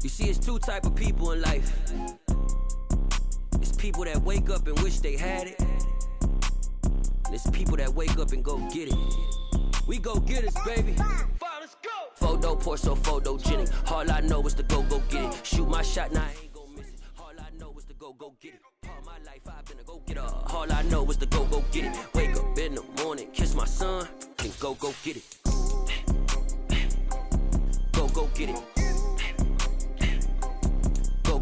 You see, it's two type of people in life. It's people that wake up and wish they had it, and it's people that wake up and go get it. We go get it, baby. Let's go. Photo pour so photogenic. All I know is to go get it. Shoot my shot, now I ain't gon' miss it. All I know is to go get it. All my life I've been a go getter. All I know is to go get it. Wake up in the morning, kiss my son, then go get it. Go get it.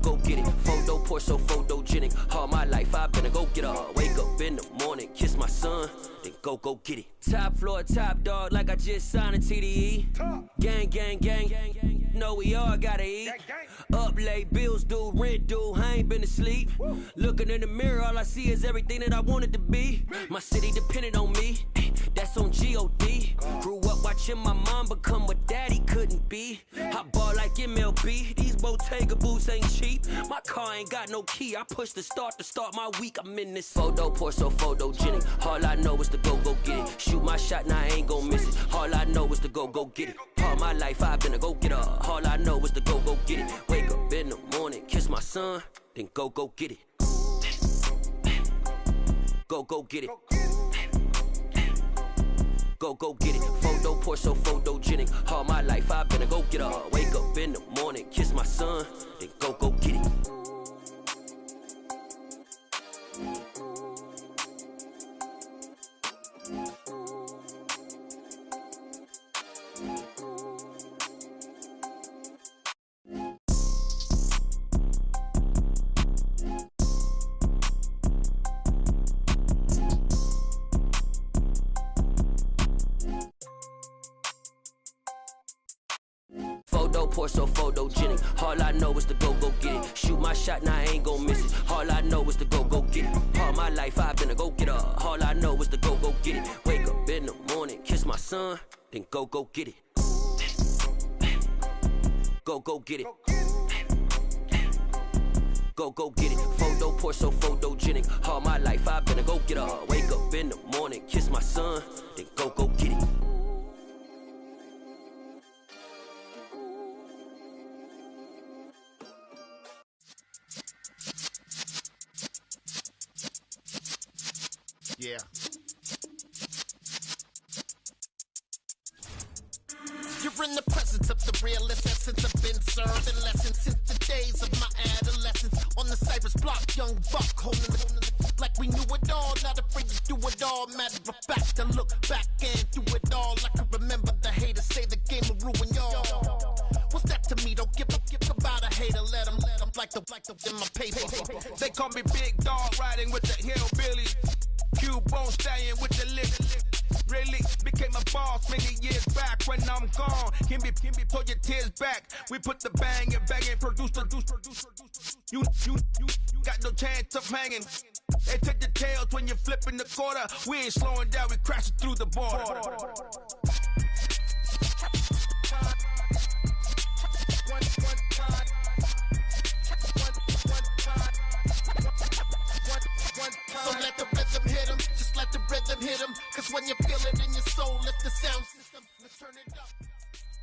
Go get it. Photo pour so photogenic. All my life I've been a go getter. Wake up in the morning, kiss my son, then go get it. Top floor, top dog, like I just signed a TDE. Gang, gang, gang, gang, gang. Know we all gotta eat. Up late, bills due, rent due, I ain't been asleep. Looking in the mirror, all I see is everything that I wanted to be. My city depended on me, that's on G.O.D. Grew up watching my mom become what daddy couldn't be. I ball like MLB, these Bottega boots ain't cheap. My car ain't got no key, I push the start to start my week. I'm in this photo pour so photogenic. All I know is to go get it. Shoot my shot, now I ain't gon' miss it. All I know is to go get it. All my life I've been a go getter. All I know is to go get it. Wake up in the morning, kiss my son, then go get it. Go get it. Go get it. Photo pour so photogenic. All my life I've been a go getter. Wake up in the morning, kiss my son, then go get it. Photo pour so photogenic. All I know is to go get it. Shoot my shot, now I ain't gon' miss it. All I know is to go get it. All my life I've been a go getter. All I know is to go get it. Wake up in the morning, kiss my son, then go get it. Go get it. Go get it. Photo pour so photogenic. All my life I've been a go getter. Wake up in the morning, kiss my son, then go get it. Yeah. You're in the presence of the realest essence. I've been served in lessons since the days of my adolescence. On the Cypress block, young buck holding it like we knew it all. Not afraid to do it all. Matter of fact, to look back and do it all. I can remember the haters say the game will ruin y'all. What's that to me? Don't give about a hater. Let them like the in my paper. They call me Big Dog, riding with the hillbillies. Cubone stallion with the lip. Really became a boss many years back. When I'm gone, can be pull your tears back. We put the bang and produce. You got no chance of hanging. They take the tails when you're flipping the quarter. We ain't slowing down, we crashing through the border. So let the rhythm hit him, just let the rhythm hit him. Cause when you feel it in your soul, lift the sound system. Let's turn it up.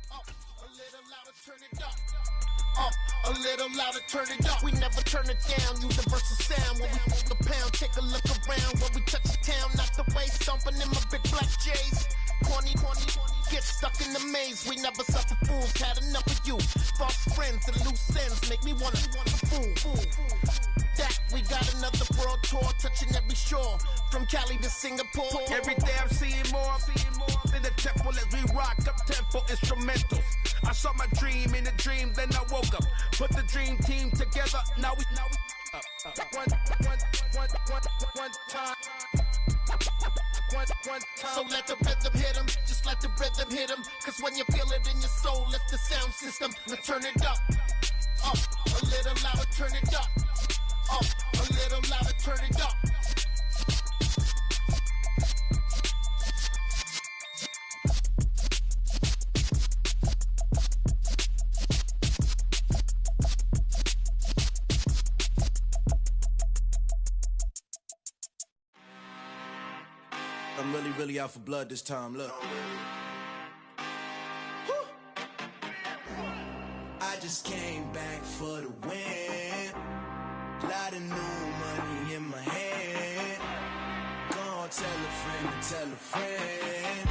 A little louder, turn it up. A little louder, turn it up. We never turn it down, universal sound. When we move the pound, take a look around. When we touch the town, not the way, stomping in my big black J's. Corny, get stuck in the maze. We never suffer fools, had enough of you. False friends and loose ends make me wanna fool. That we got another world tour, touching every shore, from Cali to Singapore. Every day I'm seeing more in the temple as we rock up tempo instrumentals. I saw my dream in a dream, then I woke up. Put the dream team together, now we one time. So let the rhythm hit him, just let the rhythm hit him. Cause when you feel it in your soul, lift the sound system. Now turn it up, a little louder, turn it up. A little louder, turn it up. I'm really out for blood this time, look. I just came back for the win. Lot of new money in my hand. Gonna tell a friend.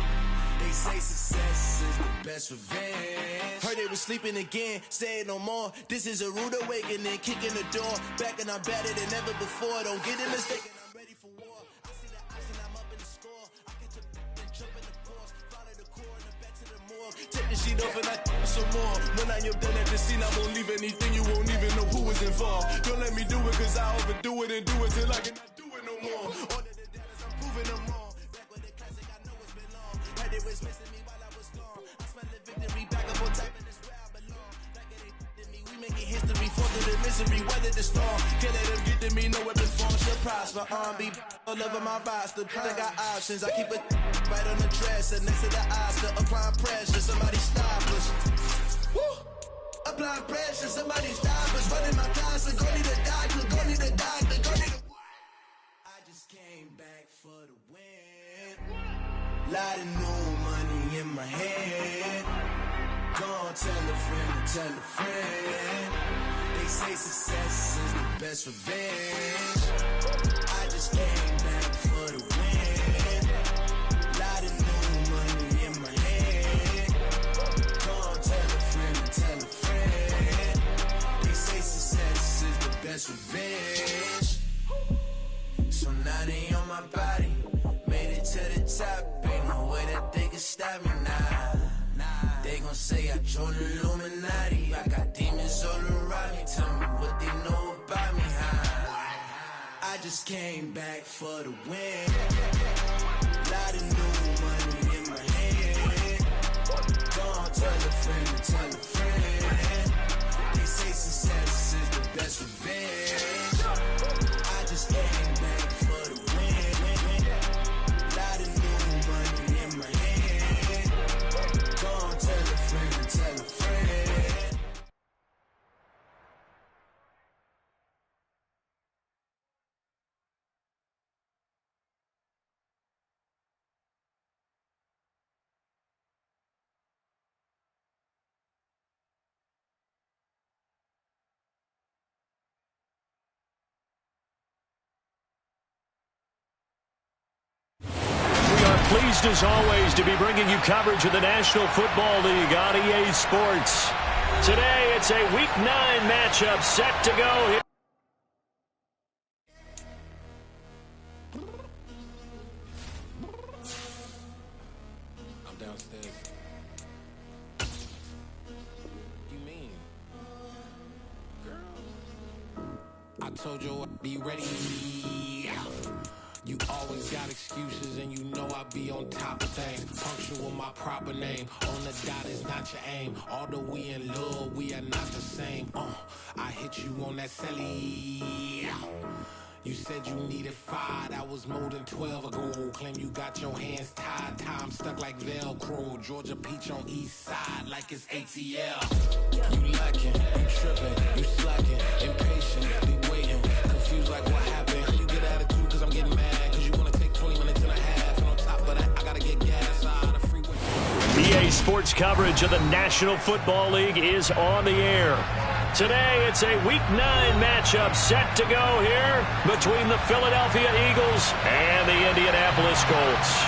They say success is the best revenge. Heard they was sleeping again, say it no more. This is a rude awakening, kicking the door. Back and I'm better than ever before. Don't get it mistaken, I'm ready for war. I see the ice and I'm up in the score. I catch a and jump in the course. Follow the core and the back to the morgue. Take the sheet off and I some more. When I am done at the scene, I won't leave anything. You won't even know who was involved. Don't let me do it, cause I overdo it and do it till I cannot do it no more. All of the dallas, I'm proving them wrong. Back with the classic, I know it's been long. Heard they was missing me while I was gone. I smell the victory, back up on type, and it's where I belong. Like it ain't to me, we making history. Fall through the misery, weather the storm. Can't let them get to me, no weapon form. Surprise, my arm be all over my roster. I got options, I keep it right on the dresser. Next to the Oscar, applying pressure. Somebody stop us. Woo! Applying pressure, somebody stop us. Running my closet, go need a doctor, go need a doctor, go need a... I just came back for the win. Lot of new money in my hand. Gonna tell a friend. They say success is the best revenge. I just came back for the win. Lot of new money in my hand. Gonna tell a friend. They say success is the best revenge. So now they on my body. Made it to the top. Ain't no way that they can stop me now. They gon' say I joined the Illuminati. I got demons all around me. Tell me what they know about me, huh? I just came back for the win. Lot of new money in my hand. Gonna tell a friend. They say success is the best revenge. I just came back for the win. Lot of new money in my hand. Gonna tell a friend. Pleased as always to be bringing you coverage of the National Football League on EA Sports. Today it's a Week 9 matchup set to go here. I'm downstairs. You mean? Girl, I told you I'd be ready. You always got excuses and you know I be on top of things. Punctual my proper name. On the dot is not your aim. Although we in love, we are not the same. I hit you on that celly. You said you needed 5, that was more than 12 ago. Claim you got your hands tied, time stuck like Velcro. Georgia Peach on east side like it's ATL. You lacking, you tripping, you slacking, impatient, be waiting, confused like what happened. How you get attitude cause I'm getting mad, cause you wanna take 20 minutes and a half. And on top of that, I gotta get gas out of the freeway. EA Sports coverage of the National Football League is on the air. Today, it's a Week 9 matchup set to go here between the Philadelphia Eagles and the Indianapolis Colts.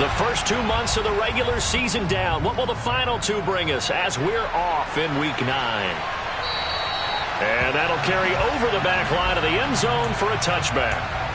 The first 2 months of the regular season down. What will the final 2 bring us as we're off in Week 9? And that'll carry over the back line of the end zone for a touchback.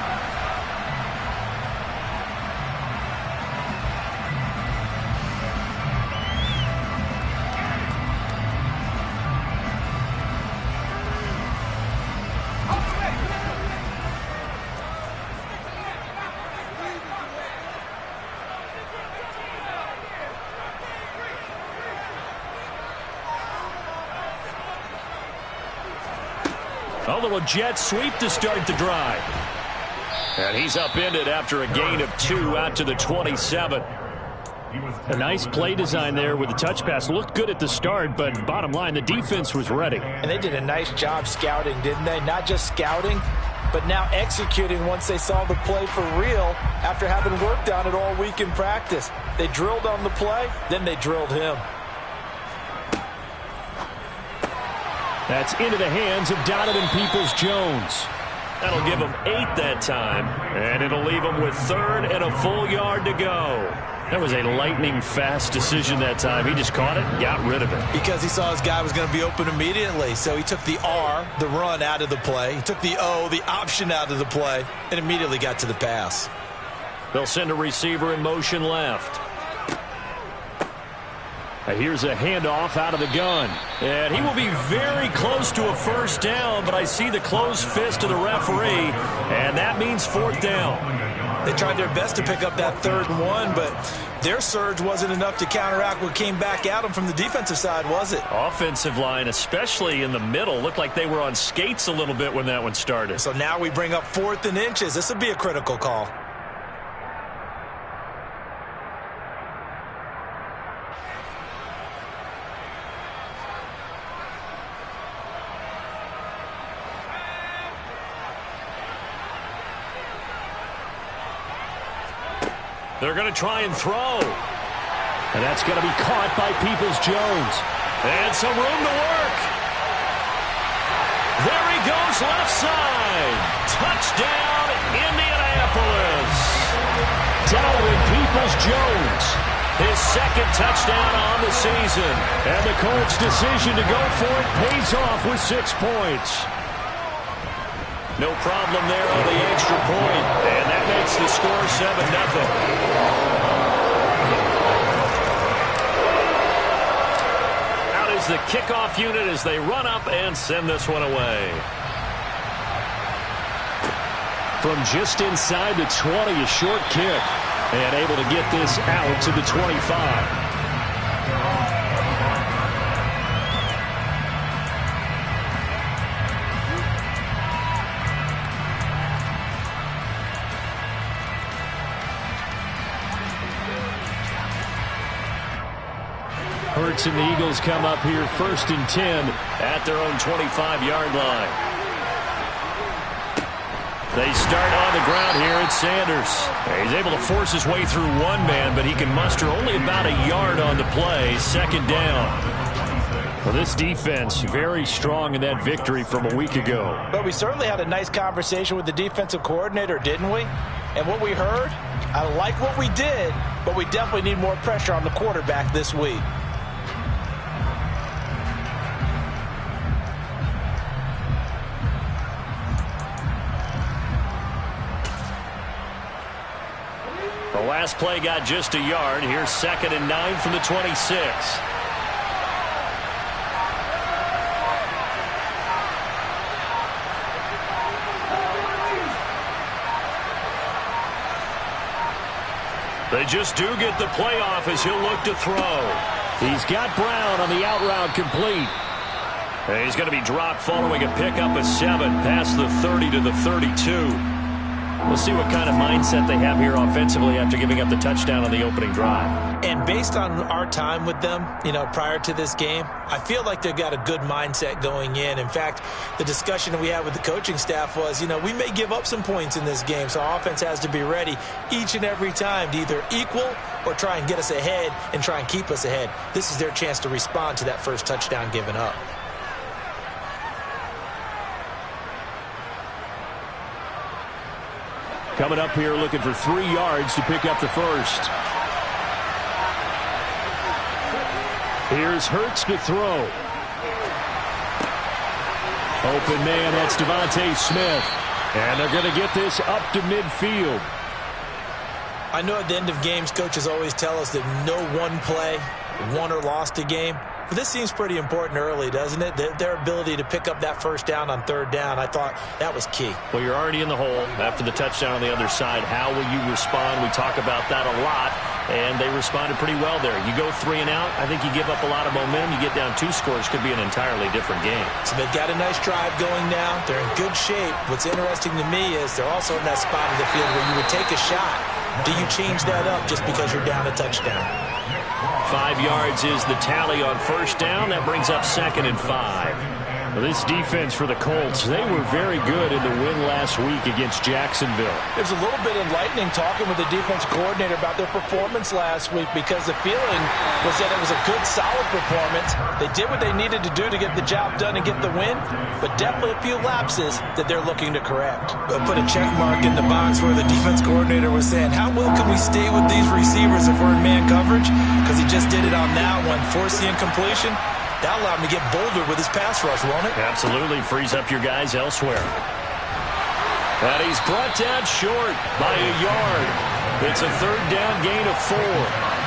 A little jet sweep to start the drive. And he's upended after a gain of 2 out to the 27. A nice play design there with the touch pass. Looked good at the start, but bottom line, the defense was ready. And they did a nice job scouting, didn't they? Not just scouting, but now executing once they saw the play for real after having worked on it all week in practice. They drilled on the play, then they drilled him. That's into the hands of Donovan Peoples-Jones. That'll give him 8 that time, and it'll leave him with 3rd and a full yard to go. That was a lightning-fast decision that time. He just caught it and got rid of it. Because he saw his guy was going to be open immediately, so he took the R, the run, out of the play. He took the O, the option, out of the play, and immediately got to the pass. They'll send a receiver in motion left. Here's a handoff out of the gun. And he will be very close to a first down, but I see the closed fist of the referee, and that means 4th down. They tried their best to pick up that 3rd and 1, but their surge wasn't enough to counteract what came back at them from the defensive side, was it? Offensive line, especially in the middle, looked like they were on skates a little bit when that one started. So now we bring up 4th and inches. This would be a critical call. They're going to try and throw. And that's going to be caught by Peoples-Jones. And some room to work. There he goes, left side. Touchdown, Indianapolis. Donovan Peoples-Jones. His 2nd touchdown on the season. And the Colts' decision to go for it pays off with 6 points. No problem there on the extra point, and that makes the score 7-0. Out is the kickoff unit as they run up and send this one away. From just inside the 20, a short kick, and able to get this out to the 25. Hurts and the Eagles come up here 1st and 10 at their own 25-yard line. They start on the ground here at Sanders. He's able to force his way through one man, but he can muster only about a yard on the play. 2nd down. Well, this defense very strong in that victory from a week ago. But we certainly had a nice conversation with the defensive coordinator, didn't we? And what we heard, I like what we did, but we definitely need more pressure on the quarterback this week. The last play got just a yard. Here's 2nd and 9 from the 26. They just do get the playoff as he'll look to throw. He's got Brown on the out route complete. And he's going to be dropped following a pickup of 7 past the 30 to the 32. We'll see what kind of mindset they have here offensively after giving up the touchdown on the opening drive. And based on our time with them, prior to this game, I feel like they've got a good mindset going in. In fact, the discussion that we had with the coaching staff was, we may give up some points in this game, so our offense has to be ready each and every time to either equal or try and get us ahead and try and keep us ahead. This is their chance to respond to that first touchdown given up. Coming up here looking for 3 yards to pick up the first. Here's Hurts to throw. Open man, that's Devontae Smith. And they're going to get this up to midfield. I know at the end of games, coaches always tell us that no one play won or lost a game. But this seems pretty important early, doesn't it? Their ability to pick up that first down on 3rd down, I thought that was key. Well, you're already in the hole after the touchdown on the other side. How will you respond? We talk about that a lot, and they responded pretty well there. You go 3 and out, I think you give up a lot of momentum. You get down 2 scores, could be an entirely different game. So they've got a nice drive going now. They're in good shape. What's interesting to me is they're also in that spot of the field where you would take a shot do you change that up just because you're down a touchdown? 5 yards is the tally on first down. That brings up 2nd and 5. Well, this defense for the Colts, they were very good in the win last week against Jacksonville. There's a little bit enlightening talking with the defense coordinator about their performance last week because the feeling was that it was a good, solid performance. They did what they needed to do to get the job done and get the win, but definitely a few lapses that they're looking to correct. They'll put a check mark in the box where the defense coordinator was saying, how well can we stay with these receivers if we're in man coverage? Because he just did it on that one, forced the incompletion. That allowed him to get bolder with his pass rush, won't it? Absolutely. Frees up your guys elsewhere. And he's brought down short by a yard. It's a 3rd down gain of 4.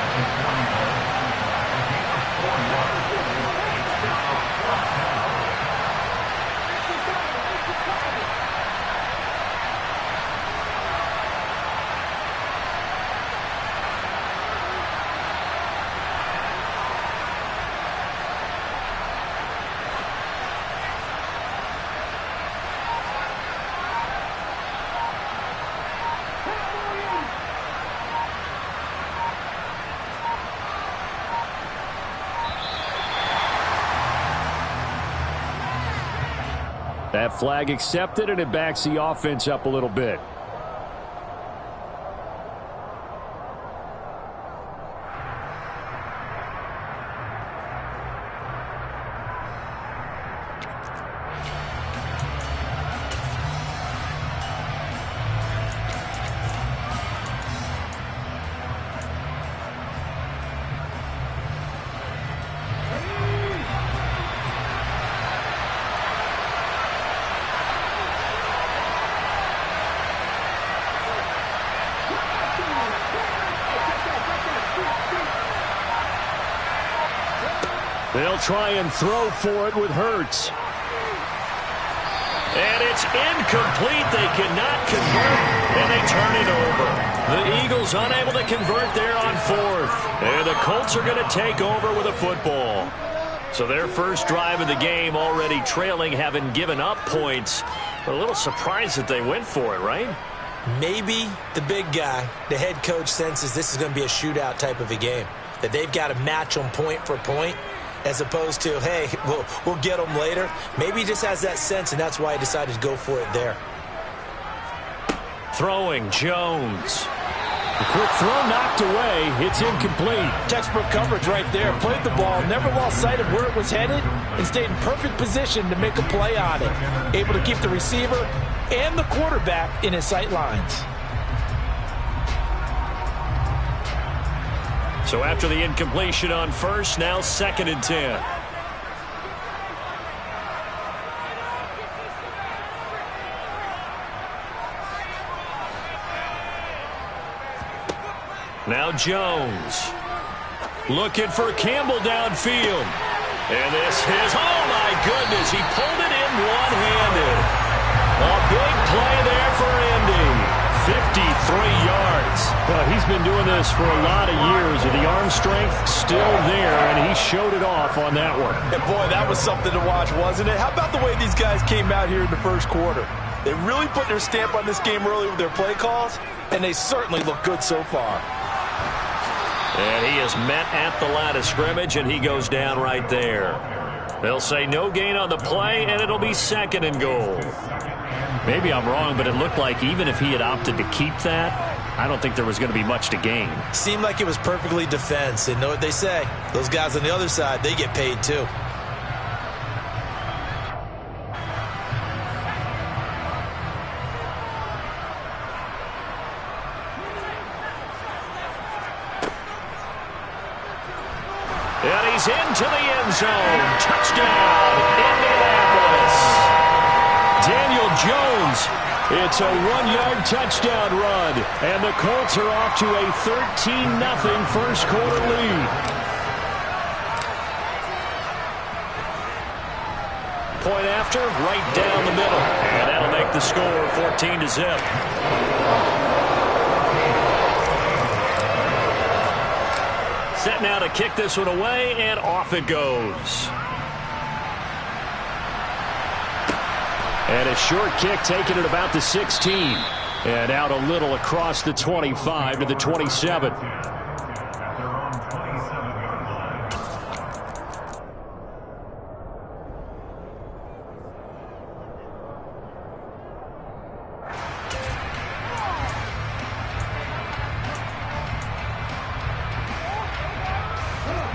That flag accepted, and it backs the offense up a little bit. They'll try and throw for it with Hurts. And it's incomplete. They cannot convert, and they turn it over. The Eagles unable to convert there on 4th. And the Colts are going to take over with a football. So their first drive of the game already trailing, having given up points. A little surprised that they went for it, right? Maybe the big guy, the head coach, senses this is going to be a shootout type of a game. That they've got to match them point for point. As opposed to, hey, we'll get them later. Maybe he just has that sense, and that's why he decided to go for it there. Throwing, Jones. The quick throw knocked away. It's incomplete. Textbook coverage right there. Played the ball, never lost sight of where it was headed, and stayed in perfect position to make a play on it. Able to keep the receiver and the quarterback in his sight lines. So after the incompletion on first, now 2nd and 10. Now Jones. Looking for Campbell downfield. And this is, oh my goodness, he pulled it in one-handed. A big play there for Indy. 53 yards. Well, he's been doing this for a lot of years, and the arm strength still there, and he showed it off on that one. And boy, that was something to watch, wasn't it? How about the way these guys came out here in the first quarter? They really put their stamp on this game early with their play calls, and they certainly look good so far. And he is met at the line of scrimmage, and he goes down right there. They'll say no gain on the play, and it'll be 2nd and goal. Maybe I'm wrong, but it looked like even if he had opted to keep that, I don't think there was going to be much to gain. Seemed like it was perfectly defense. And know what they say? Those guys on the other side, they get paid too. And he's into the end zone. Touchdown, Indianapolis. Daniel Jones, it's a 1-yard touchdown run, and the Colts are off to a 13-0 first quarter lead. Point after, right down the middle, and that'll make the score 14-0. Set now to kick this one away, and off it goes. And a short kick taken at about the 16. And out a little across the 25 to the 27.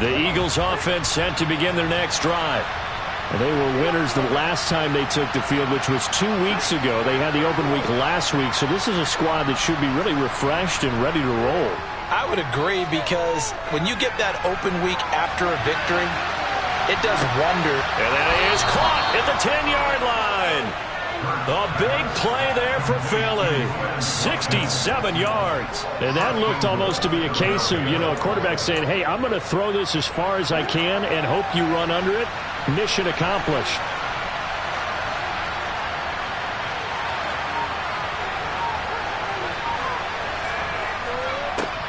The Eagles offense set to begin their next drive. And they were winners the last time they took the field, which was 2 weeks ago. They had the open week last week, so this is a squad that should be really refreshed and ready to roll. I would agree, because when you get that open week after a victory, it does wonder. And that is caught at the 10-yard line. A big play there for Philly. 67 yards. And that looked almost to be a case of, a quarterback saying, hey, I'm going to throw this as far as I can and hope you run under it. Mission accomplished.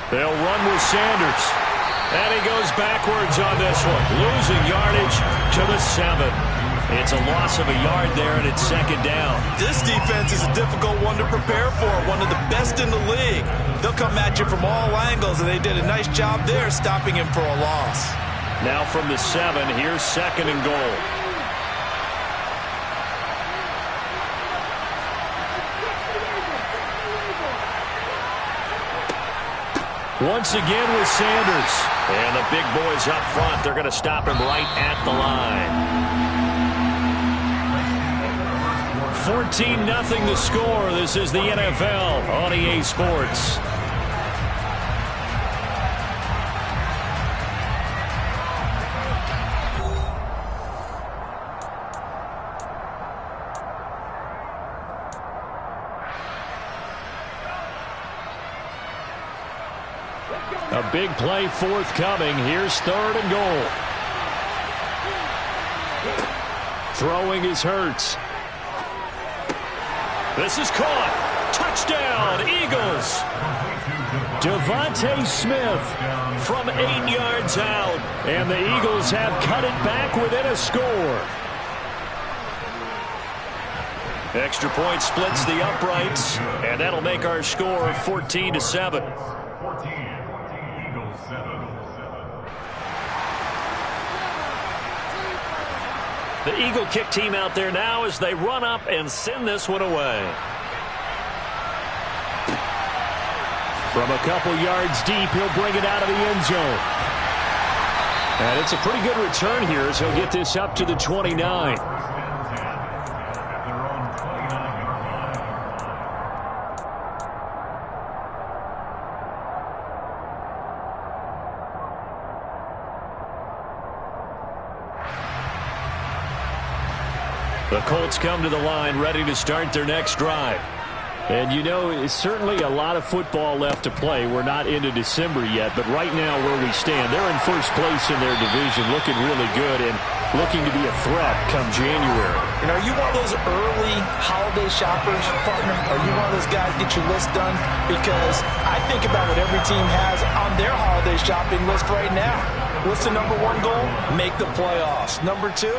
They'll run with Sanders. And he goes backwards on this one. Losing yardage to the 7. It's a loss of a yard there, and it's second down. This defense is a difficult one to prepare for, one of the best in the league. They'll come at you from all angles, and they did a nice job there stopping him for a loss. Now from the 7, here's second and goal. Once again with Sanders. And the big boys up front, they're going to stop him right at the line. 14-0 the score. This is the NFL on EA Sports. A big play forthcoming. Here's third and goal. Throwing is Hurts. This is caught. Touchdown, Eagles. Devontae Smith from 8 yards out. And the Eagles have cut it back within a score. Extra point splits the uprights. And that'll make our score 14-7. The Eagle kick team out there now as they run up and send this one away. From a couple yards deep, he'll bring it out of the end zone. And it's a pretty good return here as he'll get this up to the 29. The Colts come to the line ready to start their next drive. And it's certainly a lot of football left to play. We're not into December yet, but right now where we stand, they're in first place in their division, looking really good and looking to be a threat come January. And are you one of those early holiday shoppers, partner? Are you one of those guys get your list done? Because I think about what every team has on their holiday shopping list right now. What's the number one goal? Make the playoffs. Number 2,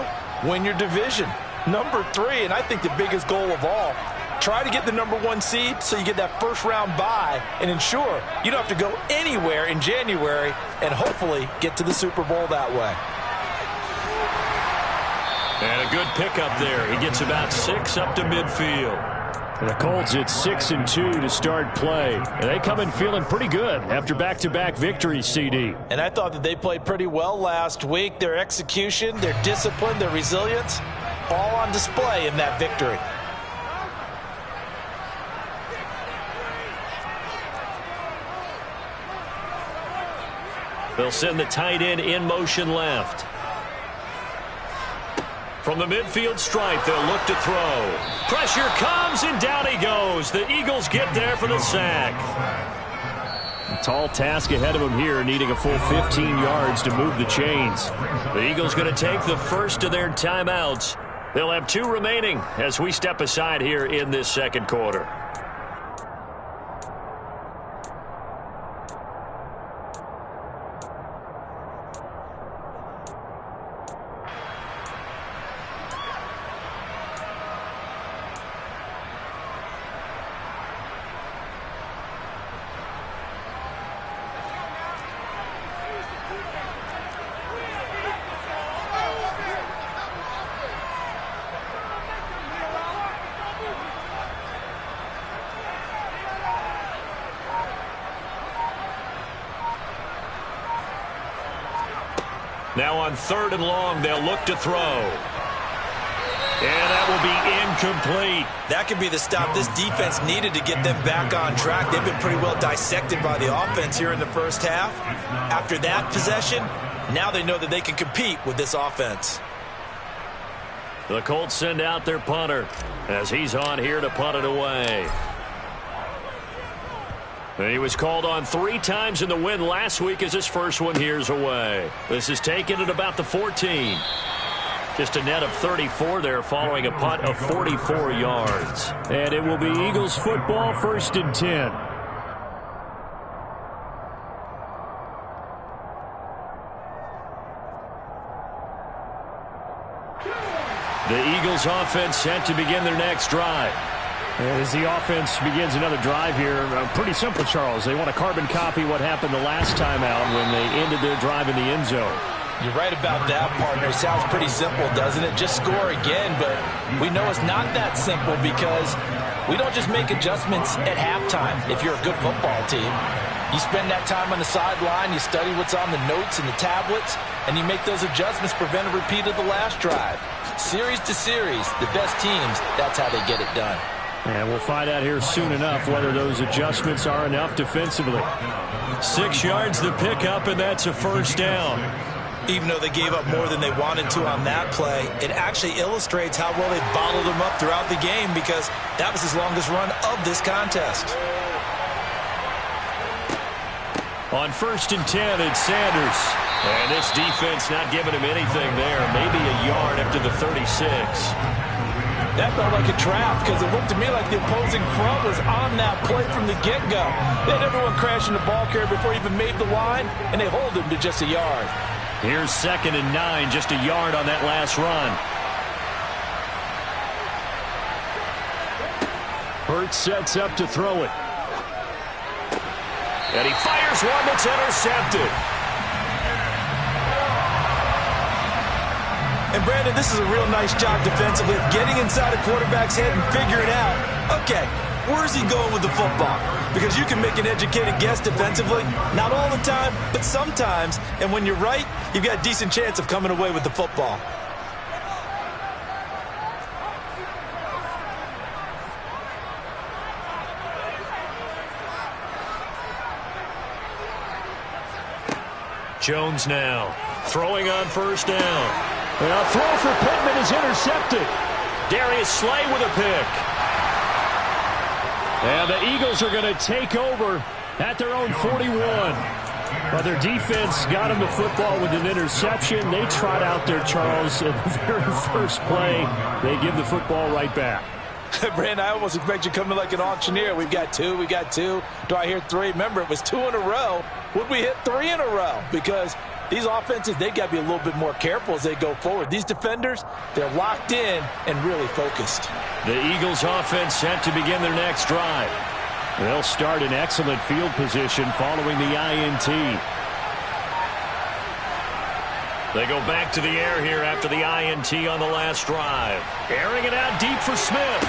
win your division. Number 3, and I think the biggest goal of all, try to get the number 1 seed so you get that first round bye and ensure you don't have to go anywhere in January and hopefully get to the Super Bowl that way. And a good pickup there. He gets about 6 up to midfield. And the Colts at 6-2 to start play. And they come in feeling pretty good after back-to-back victories, CD. And I thought that they played pretty well last week. Their execution, their discipline, their resilience, all on display in that victory. They'll send the tight end in motion left. From the midfield stripe, they'll look to throw. Pressure comes, and down he goes. The Eagles get there for the sack. A tall task ahead of them here, needing a full 15 yards to move the chains. The Eagles going to take the first of their timeouts. They'll have 2 remaining as we step aside here in this second quarter. Now on 3rd and long, they'll look to throw. And that will be incomplete. That could be the stop this defense needed to get them back on track. They've been pretty well dissected by the offense here in the first half. After that possession, now they know that they can compete with this offense. The Colts send out their punter as he's on here to punt it away. He was called on 3 times in the win last week as his first one here's away. This is taken at about the 14. Just a net of 34 there following a punt of 44 yards. And it will be Eagles football, 1st and 10. The Eagles offense set to begin their next drive. And as the offense begins another drive here, pretty simple, Charles. They want to carbon copy what happened the last time out when they ended their drive in the end zone. You're right about that, partner. It sounds pretty simple, doesn't it? Just score again, but we know it's not that simple because we don't just make adjustments at halftime if you're a good football team. You spend that time on the sideline, you study what's on the notes and the tablets, and you make those adjustments, prevent a repeat of the last drive. Series to series, the best teams, that's how they get it done. And we'll find out here soon enough whether those adjustments are enough defensively. 6 yards the pickup, and that's a first down. Even though they gave up more than they wanted to on that play, it actually illustrates how well they bottled them up throughout the game because that was his longest run of this contest. On 1st and 10, it's Sanders. And this defense not giving him anything there. Maybe a yard up to the 36. That felt like a trap because it looked to me like the opposing front was on that play from the get-go. They had everyone crashing the ball carrier before he even made the line, and they hold him to just a yard. Here's 2nd and 9, just a yard on that last run. Hurts sets up to throw it. And he fires one that's intercepted. And Brandon, this is a real nice job defensively of getting inside a quarterback's head and figuring out, okay, where's he going with the football? Because you can make an educated guess defensively, not all the time, but sometimes. And when you're right, you've got a decent chance of coming away with the football. Jones now throwing on 1st down. And a throw for Pittman is intercepted. Darius Slay with a pick. And the Eagles are going to take over at their own 41. But their defense got them the football with an interception. They trot out there, Charles, at the very first play. They give the football right back. Brandon, I almost expect you coming like an auctioneer. We've got 2, we got 2. Do I hear 3? Remember, it was 2 in a row. Would we hit 3 in a row? Because these offenses, they got to be a little bit more careful as they go forward. These defenders, they're locked in and really focused. The Eagles offense set to begin their next drive. They'll start in excellent field position following the INT. They go back to the air here after the INT on the last drive. Airing it out deep for Smith.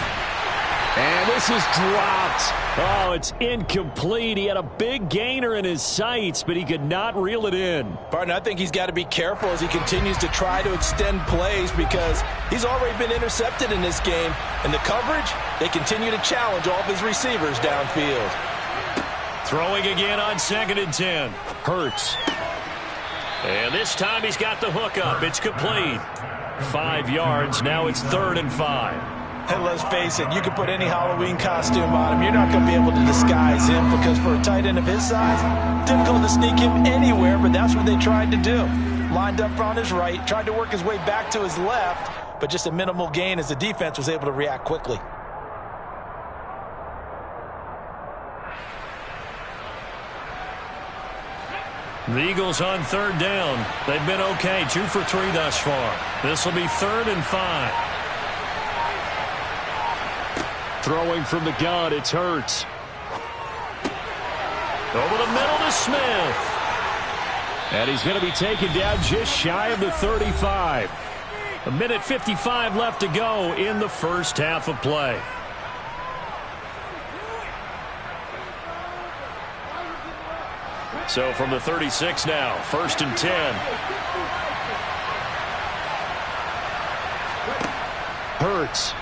And this is dropped. Oh, it's incomplete. He had a big gainer in his sights, but he could not reel it in. Partner, I think he's got to be careful as he continues to try to extend plays because he's already been intercepted in this game. And the coverage, they continue to challenge all of his receivers downfield. Throwing again on 2nd and 10. Hurts. And this time he's got the hook up. It's complete. 5 yards. Now it's 3rd and 5. And let's face it, you can put any Halloween costume on him. You're not going to be able to disguise him because for a tight end of his size, difficult to sneak him anywhere, but that's what they tried to do. Lined up on his right, tried to work his way back to his left, but just a minimal gain as the defense was able to react quickly. The Eagles on 3rd down. They've been okay, 2 for 3 thus far. This will be 3rd and 5. Throwing from the gun, it's Hurts. Over the middle to Smith. And he's going to be taken down just shy of the 35. 1:55 left to go in the first half of play. So from the 36 now, 1st and 10. Hurts.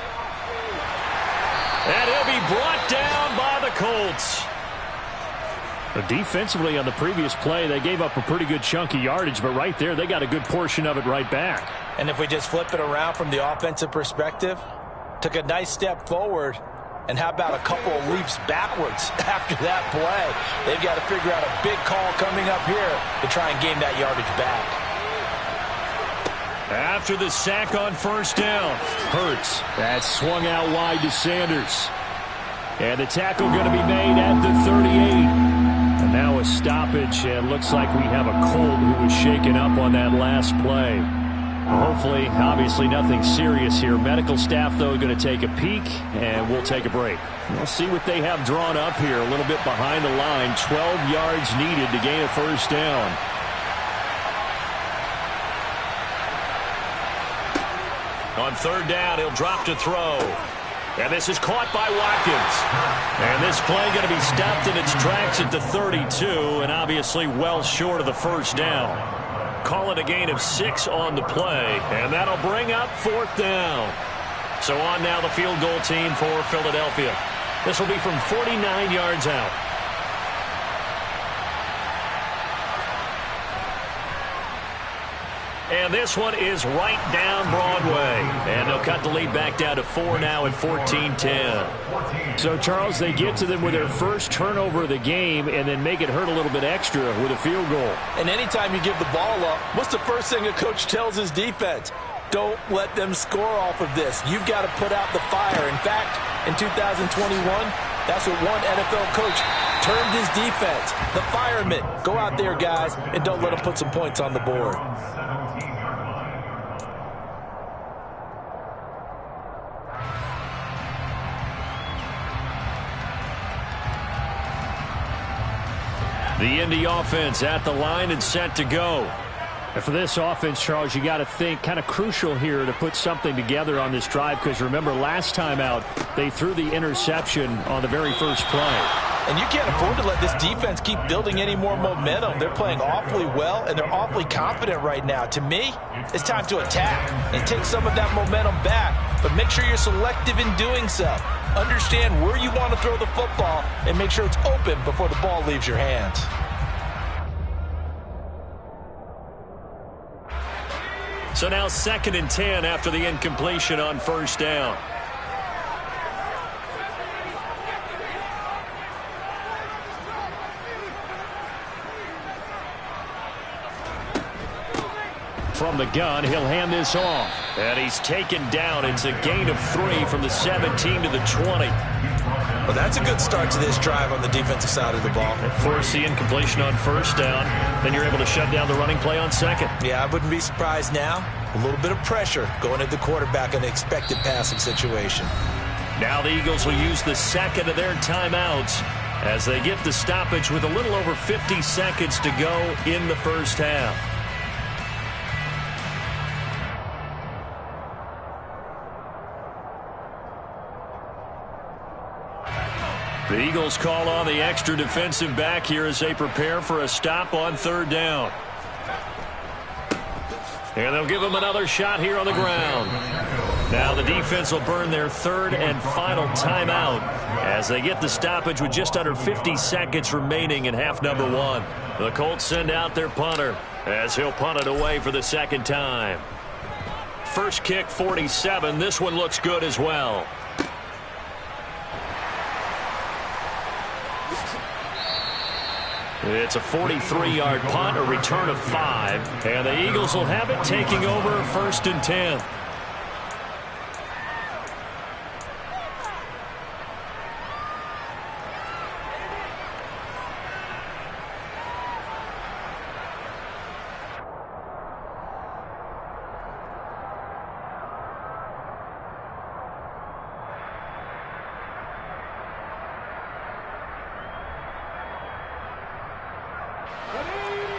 And he'll be brought down by the Colts. Defensively on the previous play, they gave up a pretty good chunk of yardage, but right there, they got a good portion of it right back. And if we just flip it around from the offensive perspective, took a nice step forward, and how about a couple of leaps backwards after that play? They've got to figure out a big call coming up here to try and gain that yardage back. After the sack on first down, Hurts. That swung out wide to Sanders. And the tackle going to be made at the 38. And now a stoppage, and looks like we have a Colt who was shaken up on that last play. Hopefully, obviously nothing serious here. Medical staff, though, going to take a peek, and we'll take a break. We'll see what they have drawn up here. A little bit behind the line. 12 yards needed to gain a first down. On third down, he'll drop to throw. And this is caught by Watkins. And this play going to be stopped in its tracks at the 32, and obviously well short of the first down. Call it a gain of 6 on the play, and that'll bring up fourth down. So on now the field goal team for Philadelphia. This will be from 49 yards out. And this one is right down Broadway. And they'll cut the lead back down to 4 now at 14-10. So, Charles, they get to them with their first turnover of the game and then make it hurt a little bit extra with a field goal. And anytime you give the ball up, what's the first thing a coach tells his defense? Don't let them score off of this. You've got to put out the fire. In fact, in 2021, that's what one NFL coach termed his defense. The firemen. Go out there, guys, and don't let them put some points on the board. The Indy offense at the line and set to go. And for this offense, Charles, you got to think kind of crucial here to put something together on this drive, because remember last time out they threw the interception on the very first play. And you can't afford to let this defense keep building any more momentum. They're playing awfully well, and they're awfully confident right now. To me, it's time to attack and take some of that momentum back, but make sure you're selective in doing so. Understand where you want to throw the football and make sure it's open before the ball leaves your hands. So now 2nd and 10 after the incompletion on first down. From the gun, he'll hand this off. And he's taken down. It's a gain of 3 from the 17 to the 20. Well, that's a good start to this drive on the defensive side of the ball. Force the incompletion on first down. Then you're able to shut down the running play on second. Yeah, I wouldn't be surprised now. A little bit of pressure going at the quarterback in an expected passing situation. Now the Eagles will use the second of their timeouts as they get the stoppage with a little over 50 seconds to go in the first half. The Eagles call on the extra defensive back here as they prepare for a stop on third down. And they'll give him another shot here on the ground. Now the defense will burn their third and final timeout as they get the stoppage with just under 50 seconds remaining in half number 1. The Colts send out their punter as he'll punt it away for the second time. First kick 47. This one looks good as well. It's a 43-yard punt, a return of 5. And the Eagles will have it taking over 1st and 10.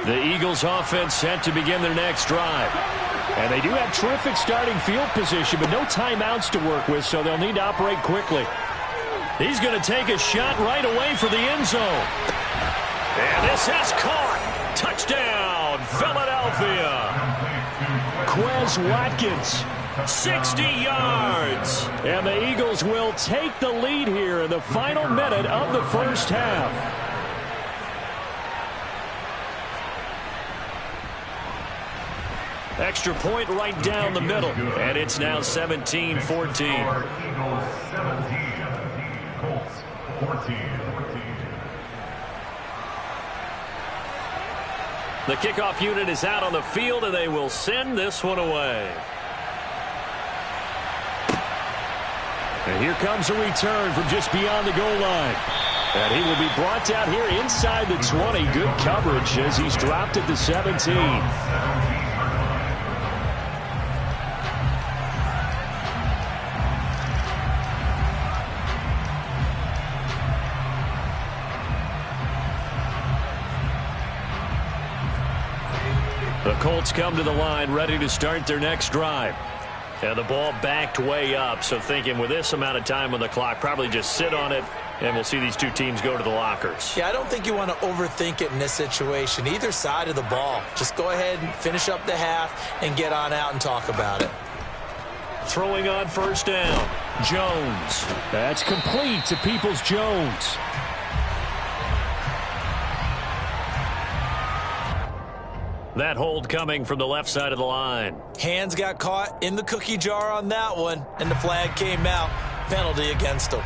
The Eagles offense set to begin their next drive. And they do have terrific starting field position, but no timeouts to work with, so they'll need to operate quickly. He's going to take a shot right away for the end zone. And this is caught. Touchdown, Philadelphia. Quez Watkins 60 yards. And the Eagles will take the lead here in the final minute of the first half. Extra point right down the middle. And it's now 17-14. Eagles 17, Colts 14. The kickoff unit is out on the field, and they will send this one away. And here comes a return from just beyond the goal line. And he will be brought down here inside the 20. Good coverage as he's dropped at the 17. The Colts come to the line ready to start their next drive. And the ball backed way up, so thinking with this amount of time on the clock, probably just sit on it, and we'll see these two teams go to the lockers. Yeah, I don't think you want to overthink it in this situation. Either side of the ball. Just go ahead and finish up the half and get on out and talk about it. Throwing on first down, Jones. That's complete to Peoples-Jones. That hold coming from the left side of the line. Hands got caught in the cookie jar on that one, and the flag came out. Penalty against him.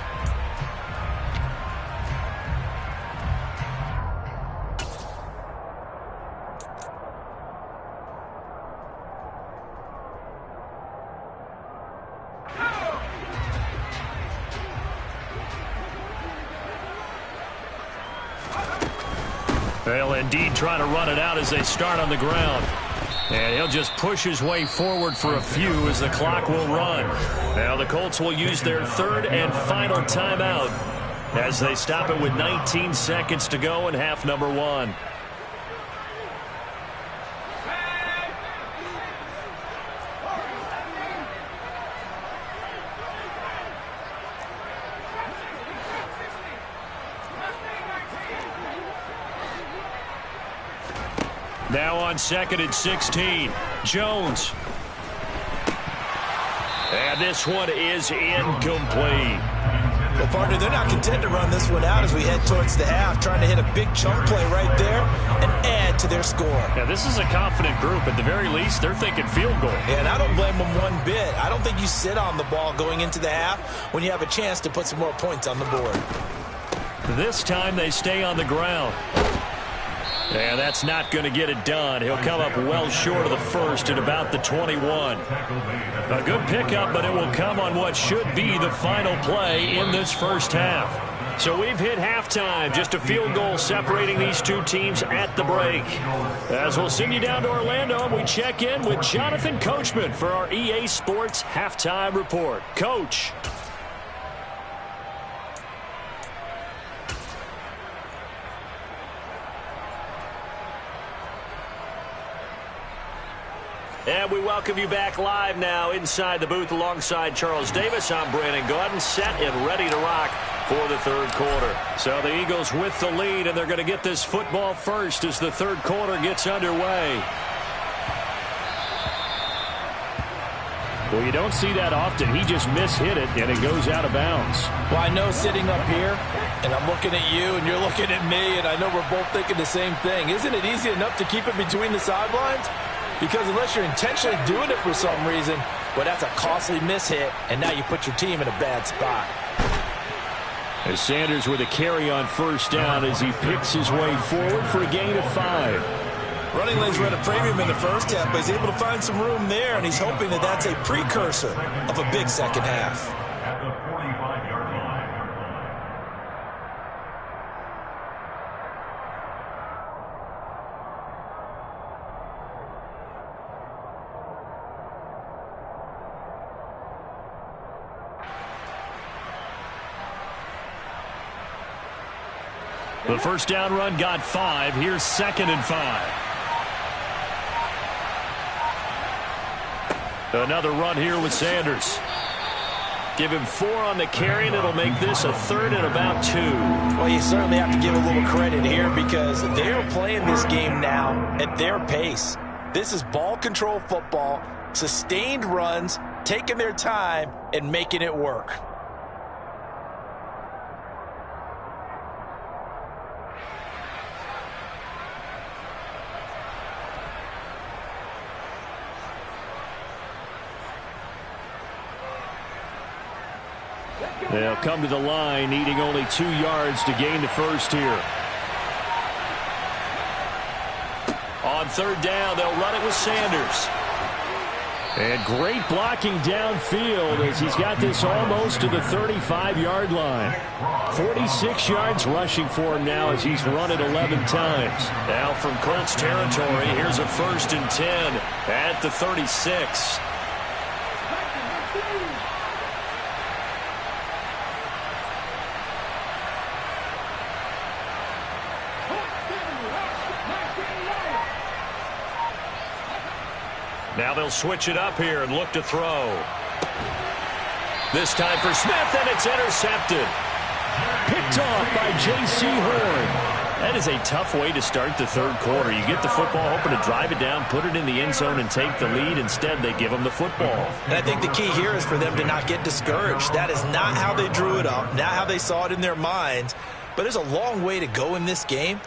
They'll indeed try to run it out as they start on the ground. And he'll just push his way forward for a few as the clock will run. Now the Colts will use their third and final timeout as they stop it with 19 seconds to go in half number one. Now on second and 16, Jones. And this one is incomplete. Well, partner, they're not content to run this one out as we head towards the half, trying to hit a big chunk play right there and add to their score. Yeah, this is a confident group. At the very least, they're thinking field goal. Yeah, and I don't blame them one bit. I don't think you sit on the ball going into the half when you have a chance to put some more points on the board. This time they stay on the ground. And that's not going to get it done. He'll come up well short of the first at about the 21. A good pickup, but it will come on what should be the final play in this first half. So we've hit halftime. Just a field goal separating these two teams at the break. As we'll send you down to Orlando, and we check in with Jonathan Coachman for our EA Sports Halftime Report. Coach. And we welcome you back live now inside the booth alongside Charles Davis. I'm Brandon Gaudin, set and ready to rock for the third quarter. So the Eagles with the lead, and they're going to get this football first as the third quarter gets underway. Well, you don't see that often. He just mishit it, and it goes out of bounds. Well, I know sitting up here, and I'm looking at you, and you're looking at me, and I know we're both thinking the same thing. Isn't it easy enough to keep it between the sidelines? Because unless you're intentionally doing it for some reason, well, that's a costly mishit, and now you put your team in a bad spot. As Sanders with a carry on first down as he picks his way forward for a gain of 5. Running lanes were at a premium in the first half, but he's able to find some room there, and he's hoping that that's a precursor of a big second half. At the 45-yard line. The first down run got 5. Here's second and 5. Another run here with Sanders. Give him 4 on the carry, and it'll make this a third and about 2. Well, you certainly have to give a little credit here because they're playing this game now at their pace. This is ball control football, sustained runs, taking their time and making it work. They'll come to the line, needing only 2 yards to gain the first here. On third down, they'll run it with Sanders. And great blocking downfield as he's got this almost to the 35-yard line. 46 yards rushing for him now as he's run it 11 times. Now from Colts territory, here's a 1st and 10 at the 36. Now they'll switch it up here and look to throw. This time for Smith, and it's intercepted. Picked off by J.C. Horn. That is a tough way to start the third quarter. You get the football, hoping to drive it down, put it in the end zone, and take the lead. Instead, they give them the football. And I think the key here is for them to not get discouraged. That is not how they drew it up, not how they saw it in their minds. But there's a long way to go in this game.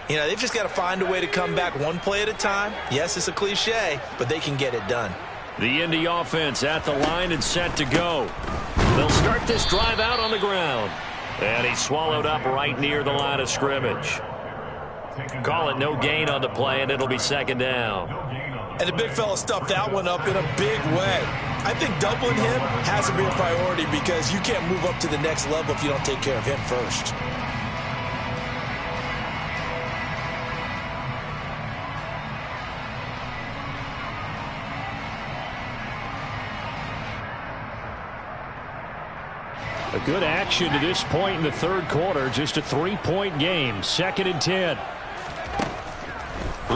You know, they've just got to find a way to come back one play at a time. Yes, it's a cliche, but they can get it done. The Indy offense at the line and set to go. They'll start this drive out on the ground. And he's swallowed up right near the line of scrimmage. Call it no gain on the play, and it'll be 2nd down. And the big fella stuffed that one up in a big way. I think doubling him has to be a priority because you can't move up to the next level if you don't take care of him first. A good action to this point in the third quarter. Just a 3-point game. 2nd and 10.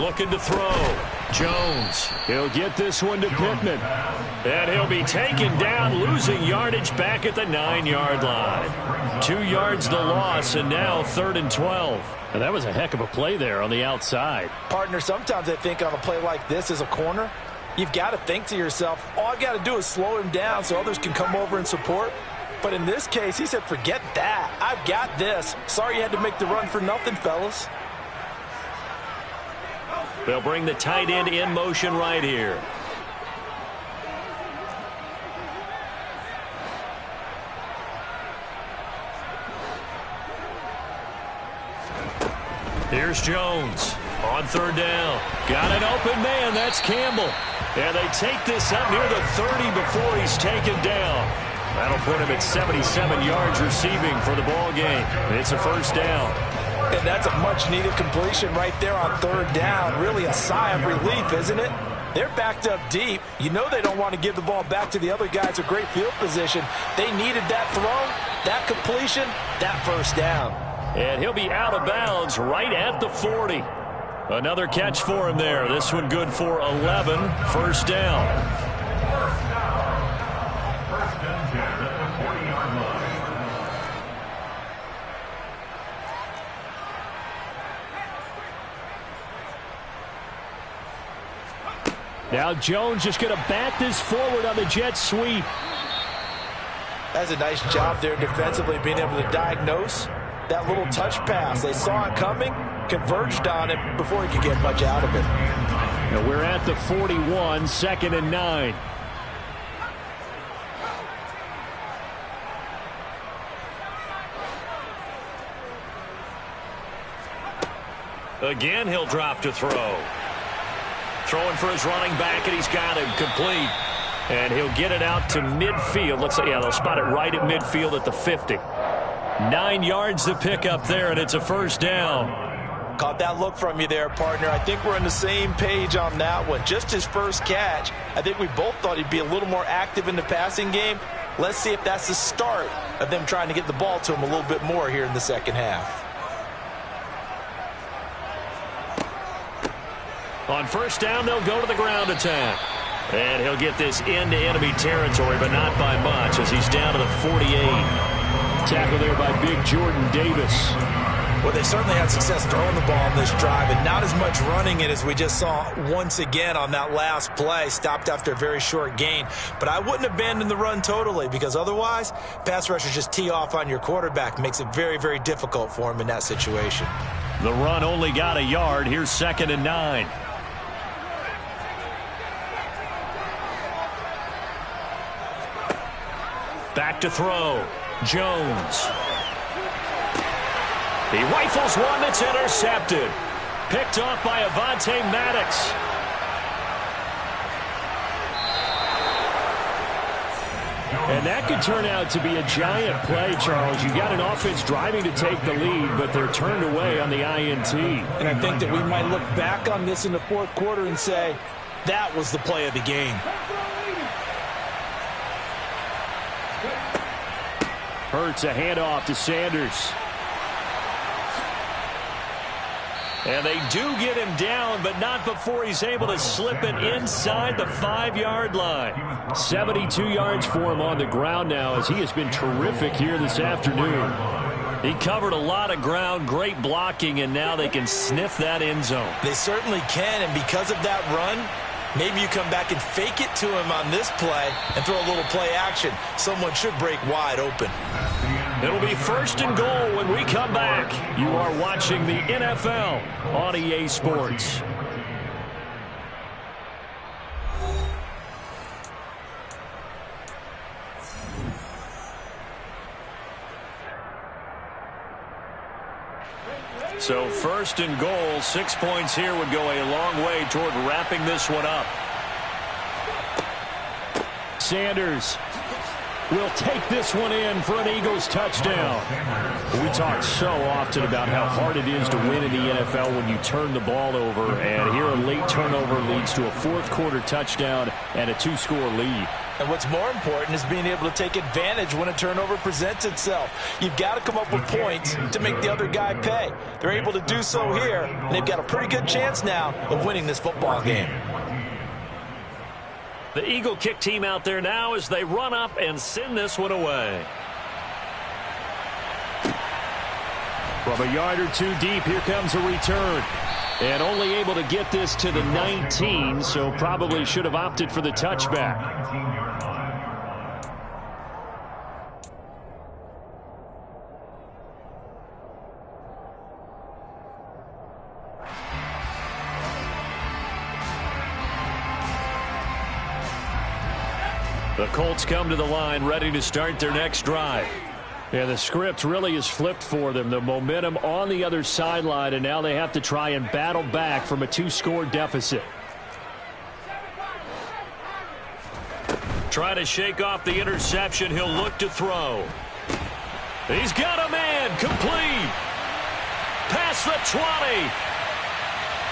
Looking to throw. Jones. He'll get this one to Pittman. And he'll be taken down, losing yardage back at the 9-yard line. 2 yards the loss, and now 3rd and 12. And that was a heck of a play there on the outside. Partner, sometimes I think on a play like this as a corner, you've got to think to yourself, all I got to do is slow him down so others can come over and support. But in this case, he said, forget that. I've got this. Sorry you had to make the run for nothing, fellas. They'll bring the tight end in motion right here. Here's Jones on third down. Got an open man. That's Campbell. And they take this up near the 30 before he's taken down. That'll put him at 77 yards receiving for the ball game. It's a 1st down. And that's a much-needed completion right there on third down. Really a sigh of relief, isn't it? They're backed up deep. You know they don't want to give the ball back to the other guys. A great field position. They needed that throw, that completion, that 1st down. And he'll be out of bounds right at the 40. Another catch for him there. This one good for 11. 1st down. Now Jones just going to bat this forward on the jet sweep. That's a nice job there defensively, being able to diagnose that little touch pass. They saw it coming, converged on it before he could get much out of it. Now we're at the 41, 2nd and 9. Again, he'll drop to throw. Throwing for his running back, and he's got him complete. And he'll get it out to midfield. Looks like, yeah, they'll spot it right at midfield at the 50. 9 yards to pick up there, and it's a 1st down. Caught that look from you there, partner. I think we're on the same page on that one. Just his first catch. I think we both thought he'd be a little more active in the passing game. Let's see if that's the start of them trying to get the ball to him a little bit more here in the second half. On 1st down, they'll go to the ground attack. And he'll get this into enemy territory, but not by much as he's down to the 48. Tackle there by big Jordan Davis. Well, they certainly had success throwing the ball in this drive, and not as much running it as we just saw once again on that last play. Stopped after a very short gain. But I wouldn't abandon the run totally, because otherwise, pass rushers just tee off on your quarterback. Makes it very, very difficult for him in that situation. The run only got a yard. Here's 2nd and 9. Back to throw. Jones. He rifles one that's intercepted. Picked off by Avonte Maddox. And that could turn out to be a giant play, Charles. You got an offense driving to take the lead, but they're turned away on the INT. And I think that we might look back on this in the fourth quarter and say, that was the play of the game. Hurts a handoff to Sanders. And they do get him down, but not before he's able to slip it inside the 5-yard line. 72 yards for him on the ground now, as he has been terrific here this afternoon. He covered a lot of ground, great blocking, and now they can sniff that end zone. They certainly can, and because of that run, maybe you come back and fake it to him on this play and throw a little play action. Someone should break wide open. It'll be 1st and goal when we come back. You are watching the NFL on EA Sports. So 1st and goal, 6 points here would go a long way toward wrapping this one up. Sanders will take this one in for an Eagles touchdown. We talk so often about how hard it is to win in the NFL when you turn the ball over, and here a late turnover leads to a fourth-quarter touchdown and a 2-score lead. And what's more important is being able to take advantage when a turnover presents itself. You've got to come up with points to make the other guy pay. They're able to do so here, and they've got a pretty good chance now of winning this football game. The Eagle kick team out there now as they run up and send this one away. From a yard or two deep, here comes a return. And only able to get this to the 19, so probably should have opted for the touchback. The Colts come to the line ready to start their next drive. Yeah, the script really is flipped for them. The momentum on the other sideline, and now they have to try and battle back from a 2-score deficit. Try to shake off the interception. He'll look to throw. He's got a man. Complete. Past the 20.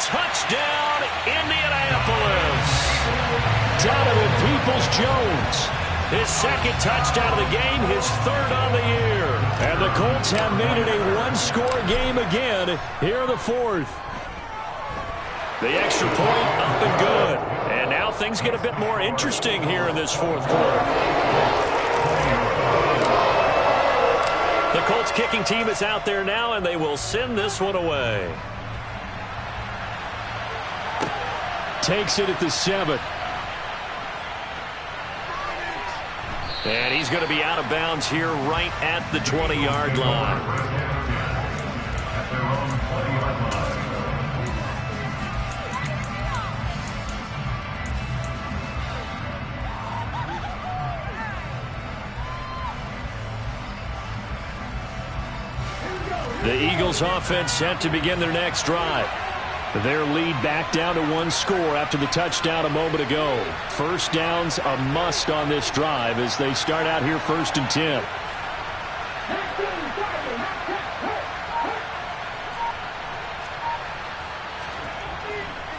Touchdown, Indianapolis. Donovan Peoples-Jones. His 2nd touchdown of the game, his 3rd on the year. And the Colts have made it a 1-score game again here in the 4th. The extra point up and good. And now things get a bit more interesting here in this 4th quarter. The Colts kicking team is out there now, and they will send this one away. Takes it at the 7. And he's going to be out of bounds here right at the 20-yard line. The Eagles offense set to begin their next drive. Their lead back down to 1 score after the touchdown a moment ago. First down's a must on this drive as they start out here 1st and 10.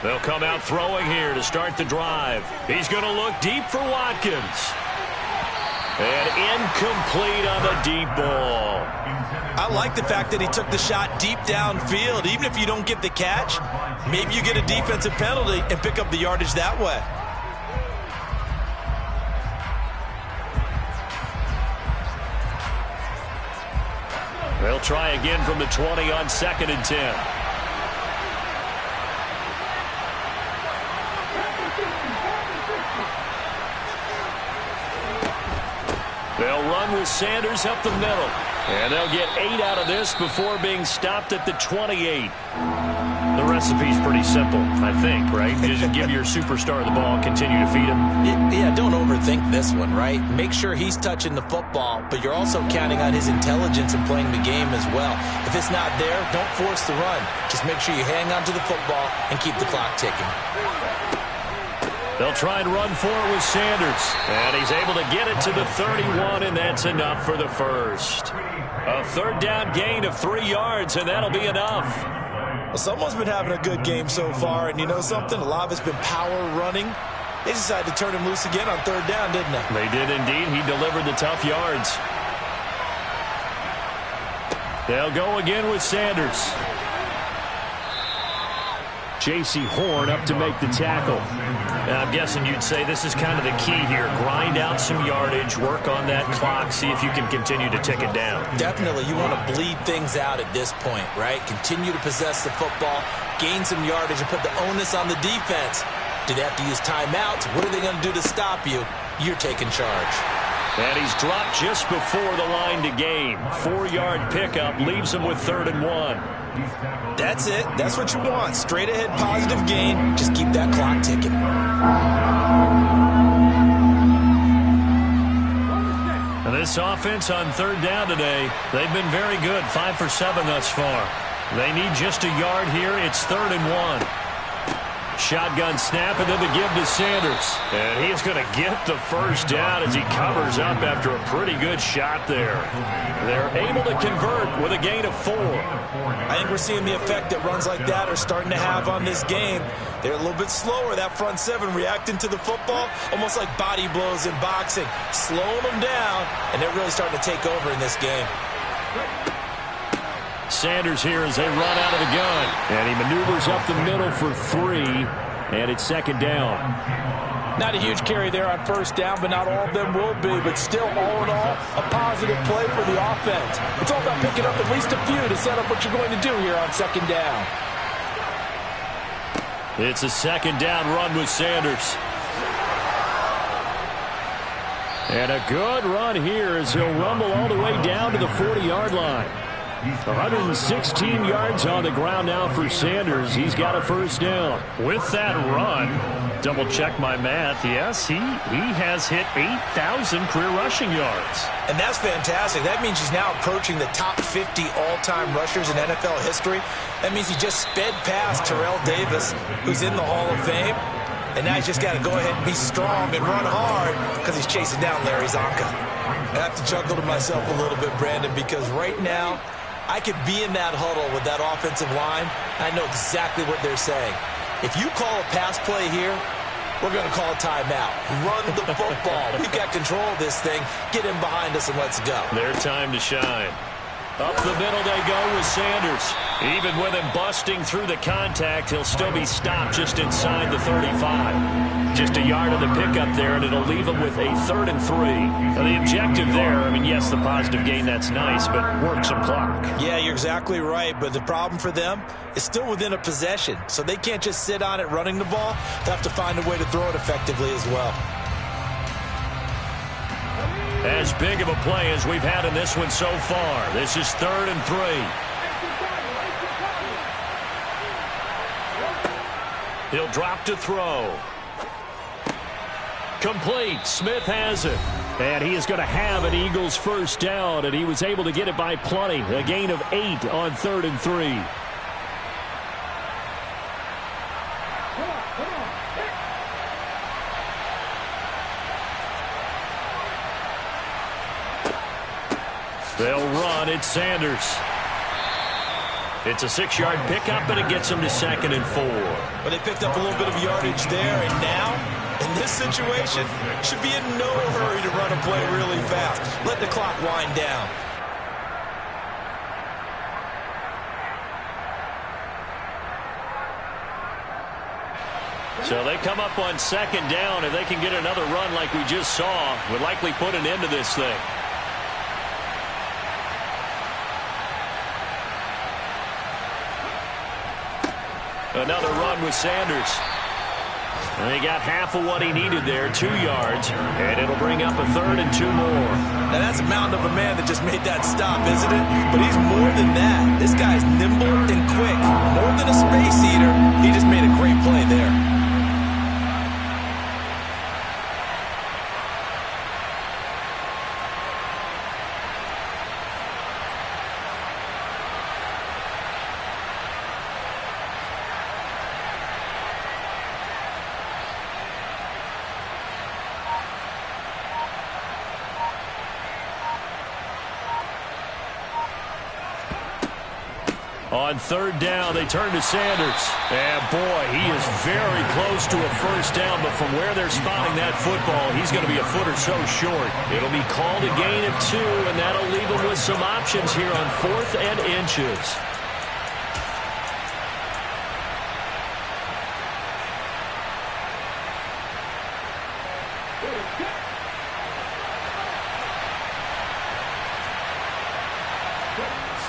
They'll come out throwing here to start the drive. He's going to look deep for Watkins. And incomplete on the deep ball. I like the fact that he took the shot deep downfield. Even if you don't get the catch, maybe you get a defensive penalty and pick up the yardage that way. They'll try again from the 20 on 2nd and 10. They'll run with Sanders up the middle. And they'll get 8 out of this before being stopped at the 28. The recipe's pretty simple, I think, right? Just give your superstar the ball, continue to feed him. Yeah, don't overthink this one, right? Make sure he's touching the football, but you're also counting on his intelligence in playing the game as well. If it's not there, don't force the run. Just make sure you hang on to the football and keep the clock ticking. They'll try and run for it with Sanders. And he's able to get it to the 31, and that's enough for the first. A 3rd down gain of 3 yards, and that'll be enough. Well, someone's been having a good game so far, and you know something? A lot of it's been power running. They decided to turn him loose again on 3rd down, didn't they? They did indeed. He delivered the tough yards. They'll go again with Sanders. J.C. Horn up to make the tackle. Now, I'm guessing you'd say this is kind of the key here. Grind out some yardage, work on that clock, see if you can continue to tick it down. Definitely. You want to bleed things out at this point, right? Continue to possess the football, gain some yardage, and put the onus on the defense. Do they have to use timeouts? What are they going to do to stop you? You're taking charge. And he's dropped just before the line to gain. 4-yard pickup leaves him with 3rd and 1. That's it. That's what you want. Straight ahead positive gain. Just keep that clock ticking. And this offense on 3rd down today, they've been very good. 5 for 7 thus far. They need just a yard here. It's 3rd and 1. Shotgun snap, and then the give to Sanders. And he is going to get the first down as he covers up after a pretty good shot there. They're able to convert with a gain of 4. I think we're seeing the effect that runs like that are starting to have on this game. They're a little bit slower, that front 7, reacting to the football, almost like body blows in boxing, slowing them down, and they're really starting to take over in this game. Sanders here as they run out of the gun. And he maneuvers up the middle for 3. And it's 2nd down. Not a huge carry there on 1st down, but not all of them will be. But still, all in all, a positive play for the offense. It's all about picking up at least a few to set up what you're going to do here on 2nd down. It's a 2nd down run with Sanders. And a good run here as he'll rumble all the way down to the 40-yard line. 116 yards on the ground now for Sanders. He's got a 1st down. With that run, double check my math. Yes, he has hit 8,000 career rushing yards. And that's fantastic. That means he's now approaching the top 50 all-time rushers in NFL history. That means he just sped past Terrell Davis, who's in the Hall of Fame. And now he's just got to go ahead and be strong and run hard because he's chasing down Larry Zonka. I have to chuckle to myself a little bit, Brandon, because right now, I could be in that huddle with that offensive line. I know exactly what they're saying. If you call a pass play here, we're going to call a timeout. Run the football. We've got control of this thing. Get him behind us and let's go. Their time to shine. Up the middle they go with Sanders. Even with him busting through the contact, he'll still be stopped just inside the 35. Just a yard of the pickup there, and it'll leave him with a 3rd and 3. Now, the objective there, I mean, yes, the positive gain, that's nice, but work some clock. Yeah, you're exactly right, but the problem for them is still within a possession, so they can't just sit on it running the ball. They have to find a way to throw it effectively as well. As big of a play as we've had in this one so far. This is 3rd and 3. He'll drop to throw. Complete. Smith has it. And he is going to have an Eagles 1st down, and he was able to get it by plenty. A gain of 8 on 3rd and 3. They'll run. It's Sanders. It's a 6-yard pickup, and it gets him to 2nd and 4. But they picked up a little bit of yardage there, and now, in this situation, should be in no hurry to run a play really fast. Let the clock wind down. So they come up on 2nd down, and they can get another run like we just saw. Would likely put an end to this thing. Another run with Sanders. And he got half of what he needed there, 2 yards, and it'll bring up a 3rd and 2 more. Now that's a mountain of a man that just made that stop, isn't it? But he's more than that. This guy's nimble and quick. More than a space eater, he just made a great play there. On 3rd down, they turn to Sanders. And, boy, he is very close to a first down, but from where they're spotting that football, he's going to be a foot or so short. It'll be called a gain of 2, and that'll leave him with some options here on 4th and inches.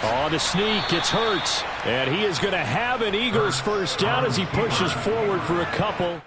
On the sneak, it's Hurts. And he is going to have an Eagles first down as he pushes forward for a couple.